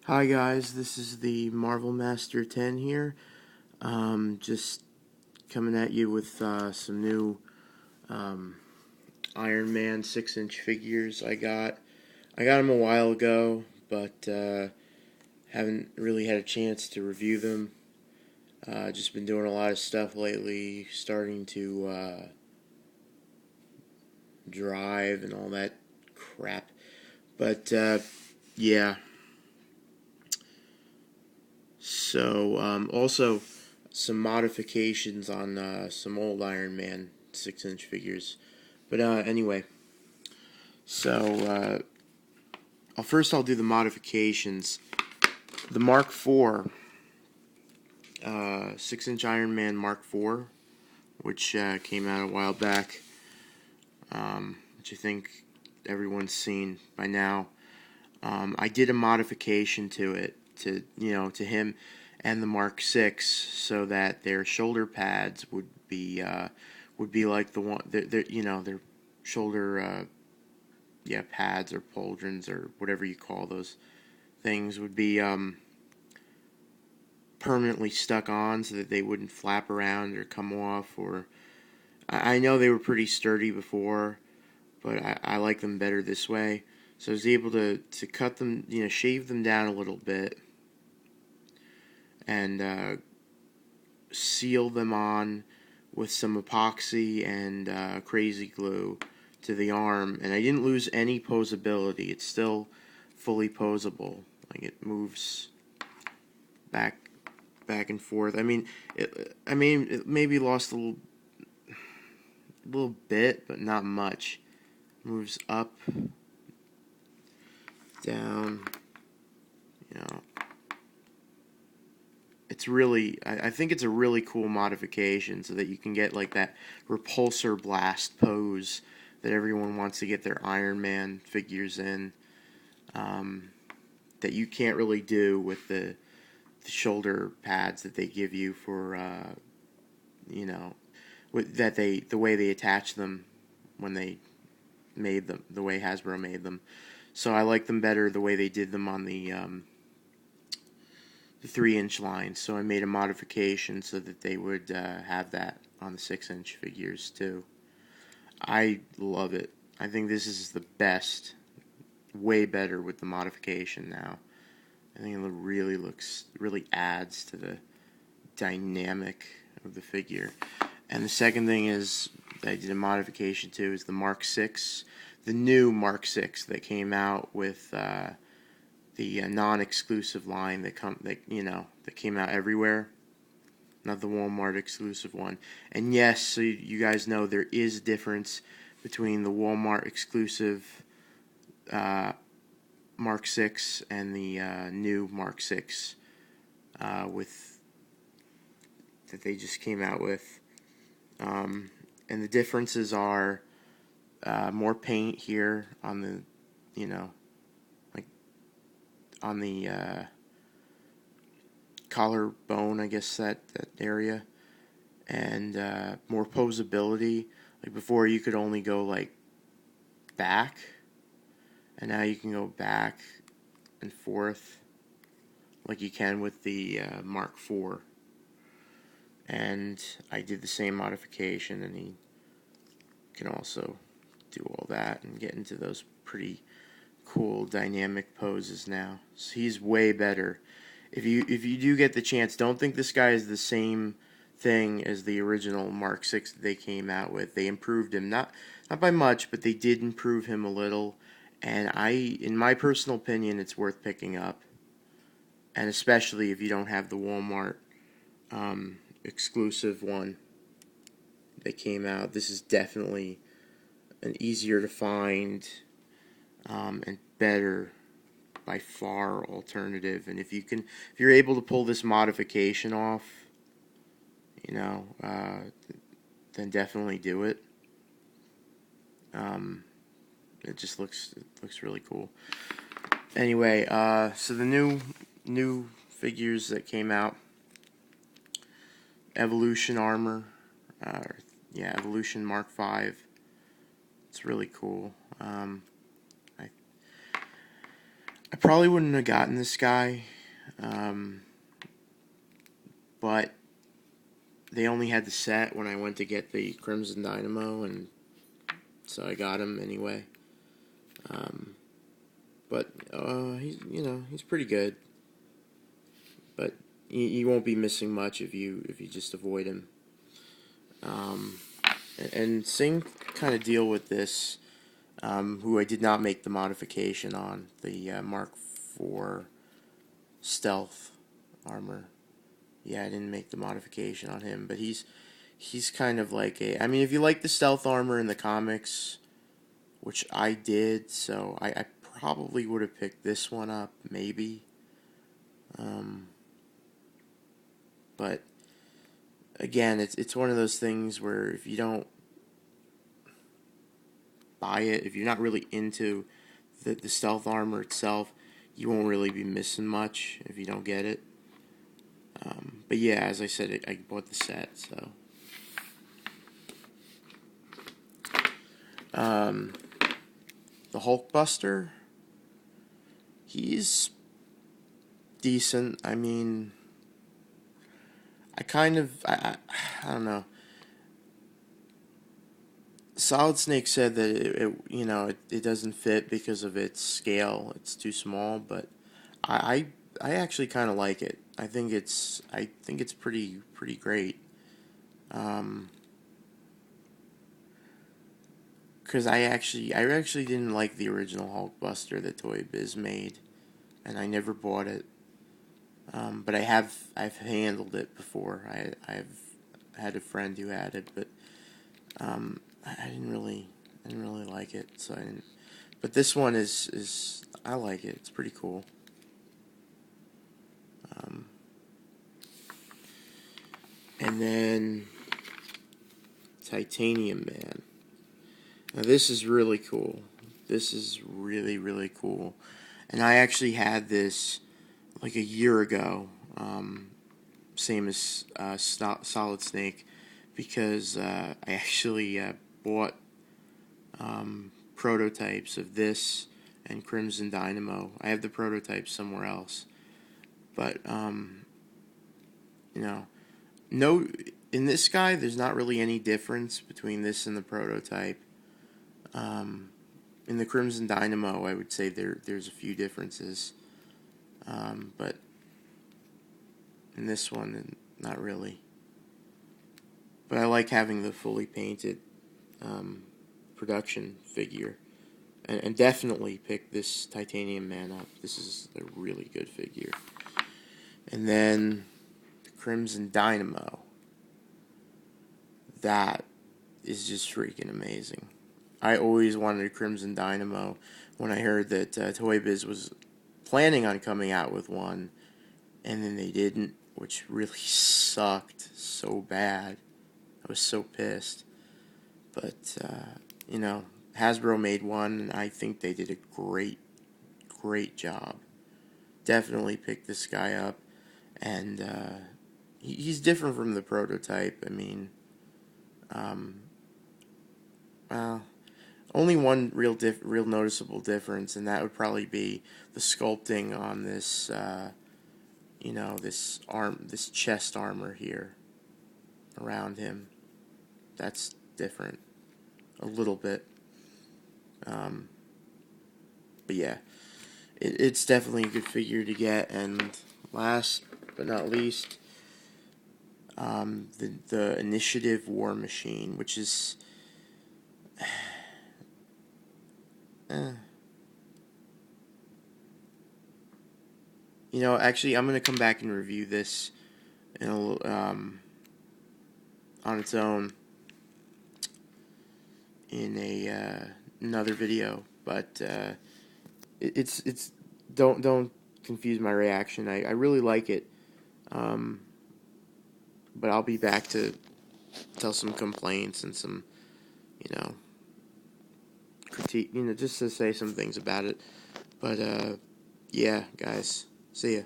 Hi guys, this is the Marvel Master 10 here. Just coming at you with some new um, Iron Man 6-inch figures I got. I got them a while ago, but haven't really had a chance to review them. Just been doing a lot of stuff lately, starting to drive and all that crap. But yeah. So also some modifications on some old Iron Man 6-inch figures. But anyway, so I'll do the modifications. The Mark IV, 6-inch Iron Man Mark IV, which came out a while back, which I think everyone's seen by now. I did a modification to it, to him and the Mark VI, so that their shoulder pads would be like the one, their shoulder, pads or pauldrons or whatever you call those things would be permanently stuck on, so that they wouldn't flap around or come off. Or I know they were pretty sturdy before, but I like them better this way. So I was able to cut them, shave them down a little bit, and seal them on with some epoxy and crazy glue to the arm. And I didn't lose any posability. It's still fully posable. Like, it moves back and forth. It maybe lost a little bit, but not much. Moves up, down, you know. It's really, I think it's a really cool modification, so that you can get like that repulsor blast pose that everyone wants to get their Iron Man figures in, that you can't really do with the shoulder pads that they give you for, the way they attach them when they made them, the way Hasbro made them. So I like them better the way they did them on the 3-inch line. So I made a modification so that they would have that on the 6-inch figures too. I love it. I think this is the best. Way better with the modification now. I think it really adds to the dynamic of the figure. And the second thing is that I did a modification to is the Mark VI, the new Mark VI that came out with the non-exclusive line that came out everywhere, not the Walmart exclusive one. And yes, so you guys know there is a difference between the Walmart exclusive Mark VI and the new Mark VI with that they just came out with. And the differences are more paint here on the, like on the collarbone, I guess that area, and more posability. Like before, you could only go like back, and now you can go back and forth like you can with the Mark IV. And I did the same modification, and he can also do all that and get into those pretty cool dynamic poses now. So he's way better. If you do get the chance, don't think this guy is the same thing as the original Mark VI that they came out with. They improved him, not by much, but they did improve him a little. And in my personal opinion, it's worth picking up. And especially if you don't have the Walmart exclusive one that came out. This is definitely an easier to find and better by far alternative. And if you're able to pull this modification off, then definitely do it. It just looks really cool. Anyway, so the new figures that came out. Evolution armor, Evolution Mark V. It's really cool. I probably wouldn't have gotten this guy, um, but they only had the set when I went to get the Crimson Dynamo, and so I got him anyway. Um, but he's pretty good. But you won't be missing much if you just avoid him. Um, and same kind of deal with this, who I did not make the modification on, the Mark IV Stealth armor. Yeah, I didn't make the modification on him, but he's kind of like a. I mean, if you like the stealth armor in the comics, which I did, so I probably would have picked this one up, maybe. But again, it's one of those things where if you don't buy it, if you're not really into the stealth armor itself, you won't really be missing much if you don't get it. But yeah, as I said, I bought the set, so. The Hulkbuster, he's decent. I mean, I don't know. Solid Snake said that it doesn't fit because of its scale. It's too small, but I actually kind of like it. I think it's pretty great. Because I actually didn't like the original Hulkbuster that Toy Biz made, and I never bought it. But I've handled it before. I've had a friend who had it, but I didn't really like it. So I didn't. But this one is I like it. It's pretty cool. And then Titanium Man. Now this is really cool. This is really cool. And I actually had this like a year ago, same as Solid Snake, because I actually bought prototypes of this and Crimson Dynamo. I have the prototypes somewhere else, but no, in this guy, there's not really any difference between this and the prototype. In the Crimson Dynamo, I would say there's a few differences, but in this one, not really. But I like having the fully painted production figure, and definitely pick this Titanium Man up. This is a really good figure. And then the Crimson Dynamo. That is just freaking amazing. I always wanted a Crimson Dynamo. When I heard that Toy Biz was planning on coming out with one, and then they didn't, which really sucked so bad. I was so pissed. But, Hasbro made one, and I think they did a great job. Definitely pick this guy up. And he's different from the prototype. I mean, well, only one real noticeable difference, and that would probably be the sculpting on this, this chest armor here around him. That's different, a little bit. But yeah, it's definitely a good figure to get. And last but not least, the Initiative War Machine, which is actually, I'm gonna come back and review this in on its own in another video. But it's don't confuse my reaction. I really like it. But I'll be back to tell some complaints and some, critique, just to say some things about it. But, yeah, guys, see ya.